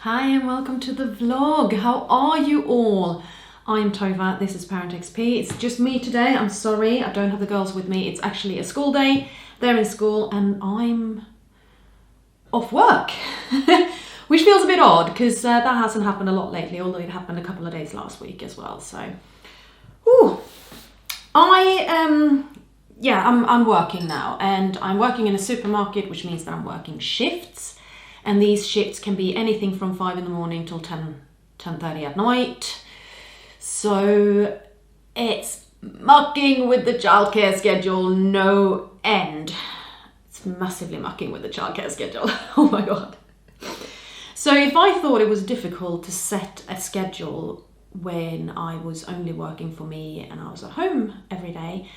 Hi and welcome to the vlog. How are you all? I'm Tova, this is ParentXP. It's just me today. I'm sorry, I don't have the girls with me. It's actually a school day. They're in school and I'm off work. Which feels a bit odd because that hasn't happened a lot lately, although it happened a couple of days last week as well. So, I'm working now and I'm working in a supermarket, which means that I'm working shifts. And these shifts can be anything from 5 in the morning till 10:30 at night. So it's mucking with the childcare schedule no end. It's massively mucking with the childcare schedule. Oh my God. So if I thought it was difficult to set a schedule when I was only working for me and I was at home every day,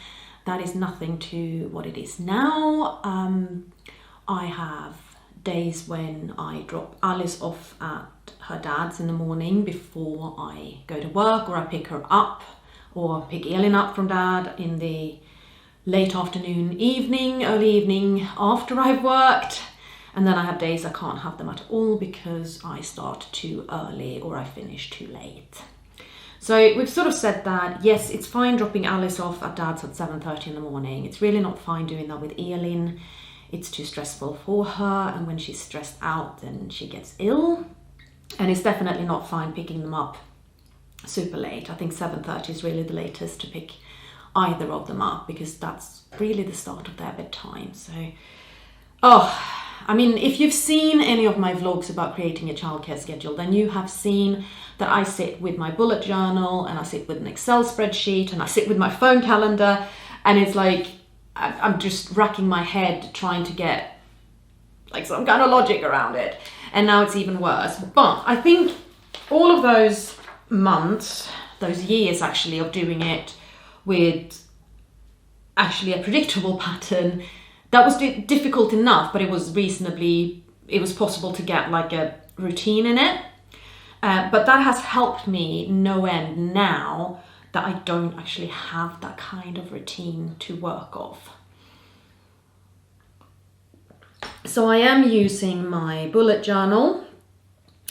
that is nothing to what it is now. I have days when I drop Alice off at her dad's in the morning before I go to work, or I pick her up, or pick Elin up from dad in the late afternoon, early evening after I've worked. And then I have days I can't have them at all because I start too early or I finish too late. So we've sort of said that, yes, it's fine dropping Alice off at dad's at 7:30 in the morning. It's really not fine doing that with Elin. It's too stressful for her, and when she's stressed out, then she gets ill. And it's definitely not fine picking them up super late. I think 7:30 is really the latest to pick either of them up, because that's really the start of their bedtime. So, if you've seen any of my vlogs about creating a childcare schedule, then you have seen that I sit with my bullet journal and I sit with an Excel spreadsheet and I sit with my phone calendar, and it's like I'm just racking my head trying to get like some kind of logic around it. And now it's even worse. But I think all of those months, those years actually, of doing it with actually a predictable pattern, that was difficult enough, but it was possible to get like a routine in it. But that has helped me no end now that I don't actually have that kind of routine to work off. So I am using my bullet journal,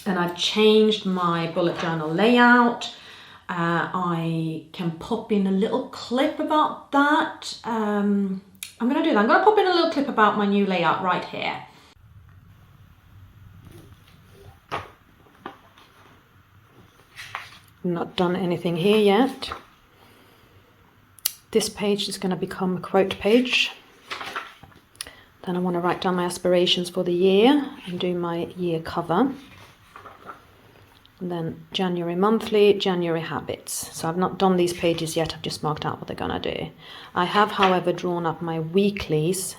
and I've changed my bullet journal layout. I can pop in a little clip about that. I'm going to do that. I'm going to pop in a little clip about my new layout right here. Not done anything here yet. This page is going to become a quote page. Then I want to write down my aspirations for the year and do my year cover. And then January monthly, January habits. So I've not done these pages yet, I've just marked out what they're going to do. I have, however, drawn up my weeklies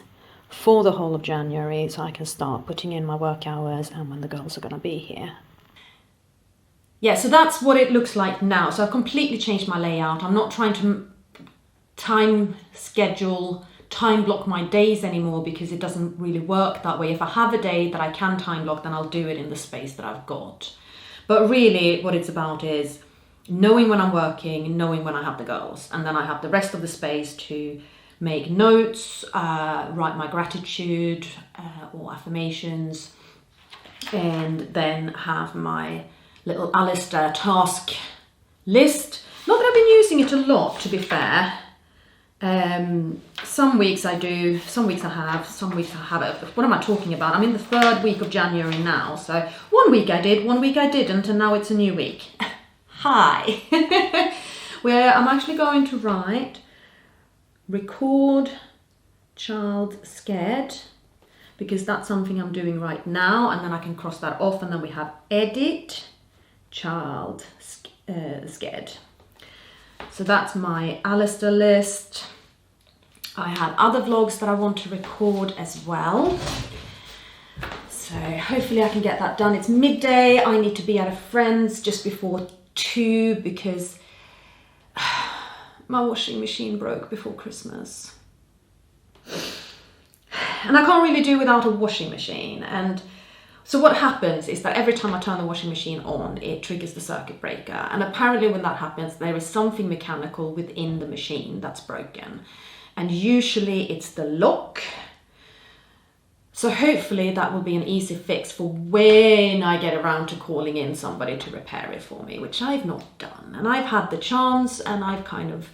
for the whole of January, so I can start putting in my work hours and when the girls are going to be here. Yeah, so that's what it looks like now. So I've completely changed my layout. I'm not trying to time block my days anymore, because it doesn't really work that way. If I have a day that I can time block, then I'll do it in the space that I've got. But really what it's about is knowing when I'm working, knowing when I have the girls, and then I have the rest of the space to make notes, write my gratitude or affirmations, and then have my little Alice task list. Not that I've been using it a lot, to be fair. Some weeks I do, some weeks I have, some weeks I haven't. What am I talking about? I'm in the 3rd week of January now. So one week I did, one week I didn't, and now it's a new week. Hi. Where I'm actually going to write record child scared, because that's something I'm doing right now, and then I can cross that off, and then we have edit child scared. So that's my Alistair list. I have other vlogs that I want to record as well. So hopefully I can get that done. It's midday. I need to be at a friend's just before 2 because my washing machine broke before Christmas. And I can't really do without a washing machine. And so what happens is that every time I turn the washing machine on, it triggers the circuit breaker. And apparently when that happens, there is something mechanical within the machine that's broken. And usually it's the lock. So hopefully that will be an easy fix for when I get around to calling in somebody to repair it for me, which I've not done. And I've had the chance and I've kind of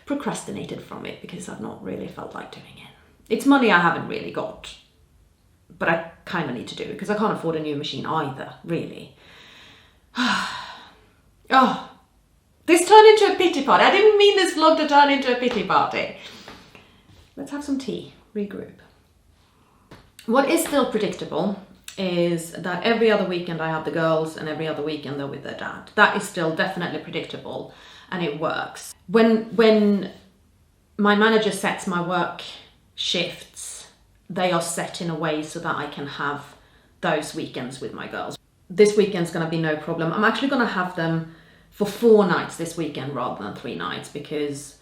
procrastinated from it because I've not really felt like doing it. It's money I haven't really got, but I kind of need to do it because I can't afford a new machine either, really. Oh, this turned into a pity party. I didn't mean this vlog to turn into a pity party. Let's have some tea, regroup. What is still predictable is that every other weekend I have the girls and every other weekend they're with their dad. That is still definitely predictable and it works. When my manager sets my work shifts, they are set in a way so that I can have those weekends with my girls. This weekend's going to be no problem. I'm actually going to have them for 4 nights this weekend rather than 3 nights because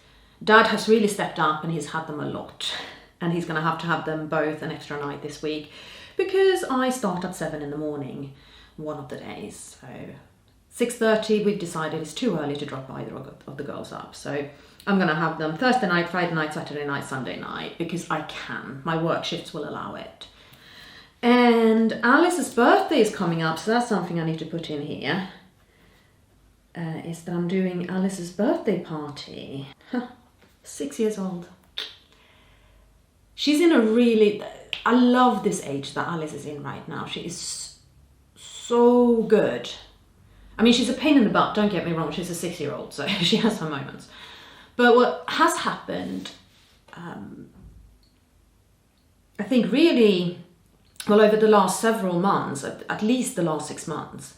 Dad has really stepped up and he's had them a lot. And he's going to have them both an extra night this week because I start at 7 in the morning one of the days. So 6:30 we've decided it's too early to drop either of the girls up. So I'm going to have them Thursday night, Friday night, Saturday night, Sunday night because I can. My work shifts will allow it. And Alice's birthday is coming up, so that's something I need to put in here. Is that I'm doing Alice's birthday party. 6 years old. She's in a really, I love this age that Alice is in right now. She is so good. I mean, she's a pain in the butt, don't get me wrong. She's a 6-year-old, so she has her moments. But what has happened, I think really, well, over the last several months, at least the last 6 months,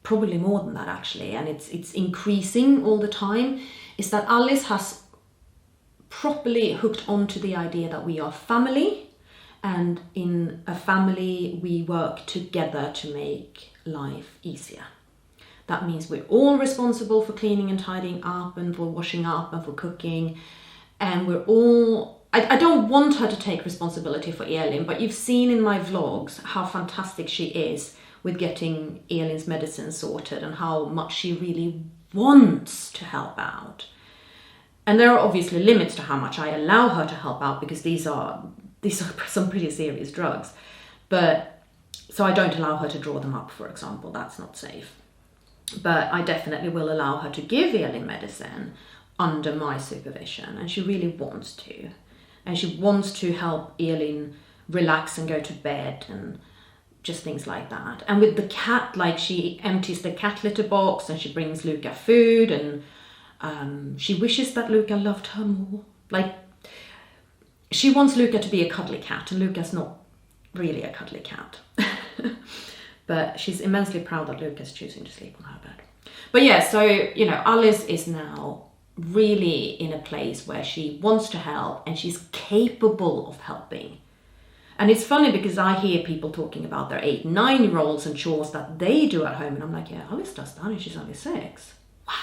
probably more than that actually, and it's increasing all the time, is that Alice has properly hooked onto the idea that we are family, and in a family we work together to make life easier. That means we're all responsible for cleaning and tidying up and for washing up and for cooking, and we're all, I don't want her to take responsibility for Elin, but you've seen in my vlogs how fantastic she is with getting Elin's medicine sorted and how much she really wants to help out. And there are obviously limits to how much I allow her to help out because these are some pretty serious drugs. But so I don't allow her to draw them up, for example. That's not safe. But I definitely will allow her to give Elin medicine under my supervision, and she really wants to. And she wants to help Elin relax and go to bed and just things like that. And with the cat, like she empties the cat litter box and she brings Luca food, and she wishes that Luca loved her more. Like, she wants Luca to be a cuddly cat, and Luca's not really a cuddly cat. But she's immensely proud that Luca's choosing to sleep on her bed. But yeah, so, you know, Alice is now really in a place where she wants to help and she's capable of helping. And it's funny because I hear people talking about their 8, 9-year-olds and chores that they do at home. And I'm like, yeah, Alice does that and she's only 6. Wow.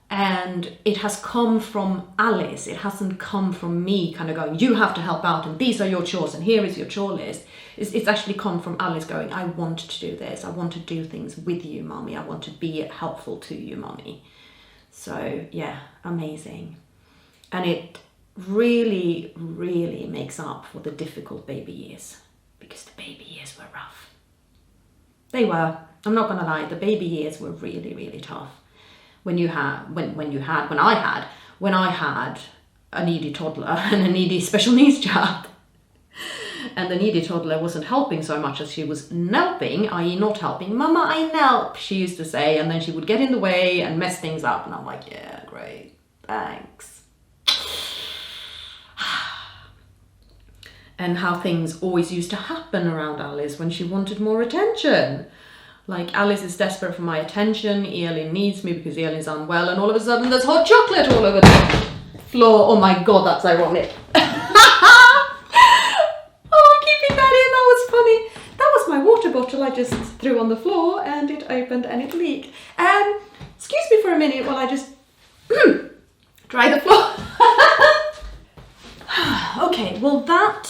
And it has come from Alice. It hasn't come from me kind of going, you have to help out and these are your chores and here is your chore list. It's actually come from Alice going, I want to do this. I want to do things with you, Mummy. I want to be helpful to you, Mummy. So yeah, amazing. And it really, really makes up for the difficult baby years, because the baby years were rough. They were. I'm not gonna lie, the baby years were really, really tough. When I had a needy toddler and a needy special needs child, and the needy toddler wasn't helping so much as she was nelping, i.e. not helping. Mama, I nelp, she used to say, and then she would get in the way and mess things up, and I'm like, yeah, great, thanks. And how things always used to happen around Alice when she wanted more attention. Like, Alice is desperate for my attention, Elin needs me because Elin's unwell, and all of a sudden there's hot chocolate all over the floor. Oh my god, that's ironic. Oh, I'm keeping that in, that was funny. That was my water bottle I just threw on the floor and it opened and it leaked. Excuse me for a minute while I just dry the floor. Okay, well that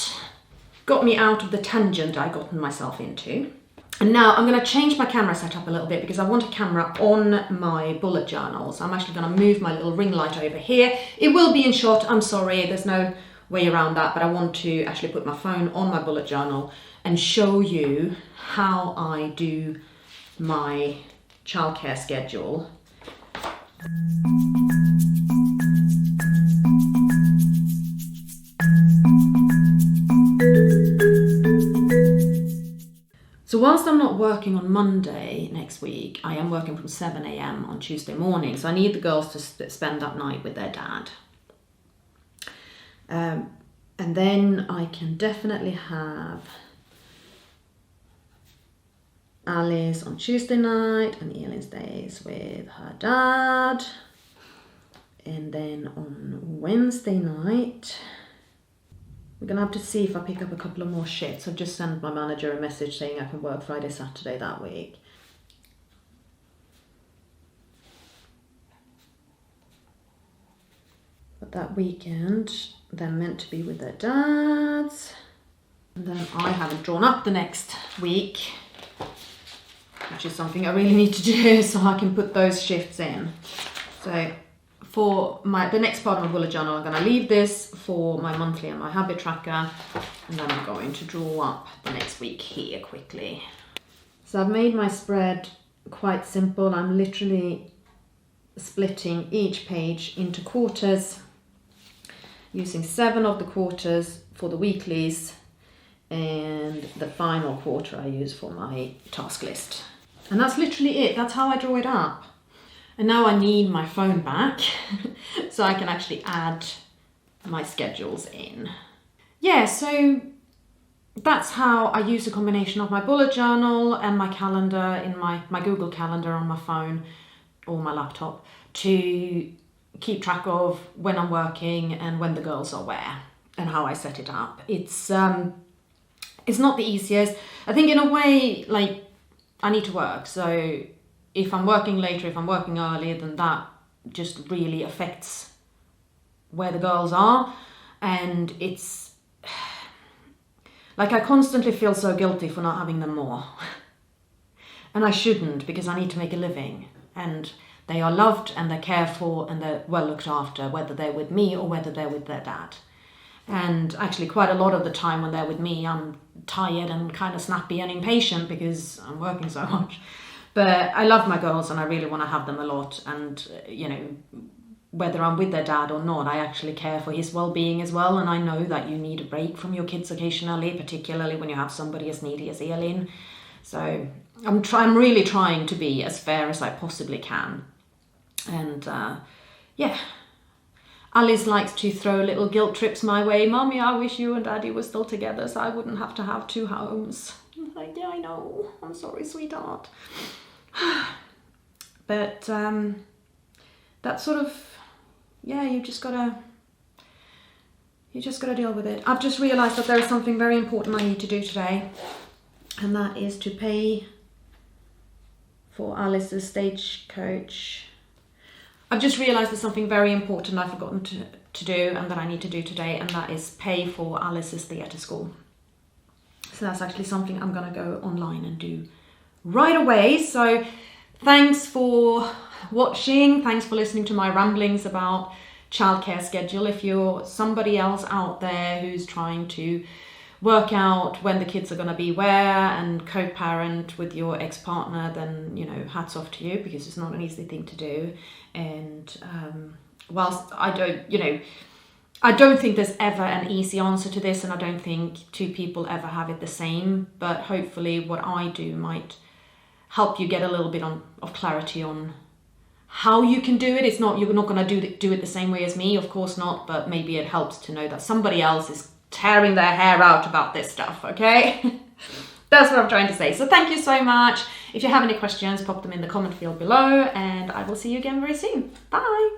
got me out of the tangent I gotten myself into. And now I'm going to change my camera setup a little bit because I want a camera on my bullet journal. So I'm actually going to move my little ring light over here. It will be in shot, I'm sorry, there's no way around that, but I want to actually put my phone on my bullet journal and show you how I do my childcare schedule. So whilst I'm not working on Monday next week, I am working from 7 a.m. on Tuesday morning. So I need the girls to spend that night with their dad. And then I can definitely have Alice on Tuesday night and Elin stays with her dad. And then on Wednesday night, we're going to have to see if I pick up a couple of more shifts. I've just sent my manager a message saying I can work Friday, Saturday that week. But that weekend, they're meant to be with their dads. And then I haven't drawn up the next week, which is something I really need to do so I can put those shifts in. So for the next part of my bullet journal, I'm going to leave this for my monthly and my habit tracker, and then I'm going to draw up the next week here quickly. So I've made my spread quite simple. I'm literally splitting each page into quarters, using 7 of the quarters for the weeklies, and the final quarter I use for my task list. And that's literally it. That's how I draw it up. And now I need my phone back so I can actually add my schedules in. Yeah, so that's how I use a combination of my bullet journal and my calendar in my Google Calendar on my phone or my laptop to keep track of when I'm working and when the girls are where and how I set it up. It's not the easiest. I think in a way, like, I need to work. So if I'm working later, if I'm working early, then that just really affects where the girls are. And it's like I constantly feel so guilty for not having them more. And I shouldn't, because I need to make a living. And they are loved and they're cared for and they're well looked after, whether they're with me or whether they're with their dad. And actually quite a lot of the time when they're with me, I'm tired and kind of snappy and impatient because I'm working so much. But I love my girls and I really want to have them a lot. And, you know, whether I'm with their dad or not, I actually care for his well-being as well. And I know that you need a break from your kids occasionally, particularly when you have somebody as needy as Elin. So I'm really trying to be as fair as I possibly can. And yeah, Alice likes to throw little guilt trips my way. Mommy, I wish you and Daddy were still together so I wouldn't have to have 2 homes. I'm like, yeah, I know. I'm sorry, sweetheart. But that's sort of, yeah, you just gotta deal with it. I've just realised that there is something very important I need to do today, and that is to pay for Alice's stagecoach. I've just realised there's something very important I've forgotten to do and that I need to do today, and that is pay for Alice's theatre school. So that's actually something I'm going to go online and do right away. So thanks for watching. Thanks for listening to my ramblings about childcare schedule. If you're somebody else out there who's trying to work out when the kids are going to be where and co-parent with your ex-partner, then, you know, hats off to you, because it's not an easy thing to do. And whilst I don't think there's ever an easy answer to this, and I don't think 2 people ever have it the same, but hopefully what I do might help you get a little bit of clarity on how you can do it. It's not, you're not going to do it the same way as me, of course not, but maybe it helps to know that somebody else is tearing their hair out about this stuff, okay? That's what I'm trying to say. So thank you so much. If you have any questions, pop them in the comment field below, and I will see you again very soon. Bye.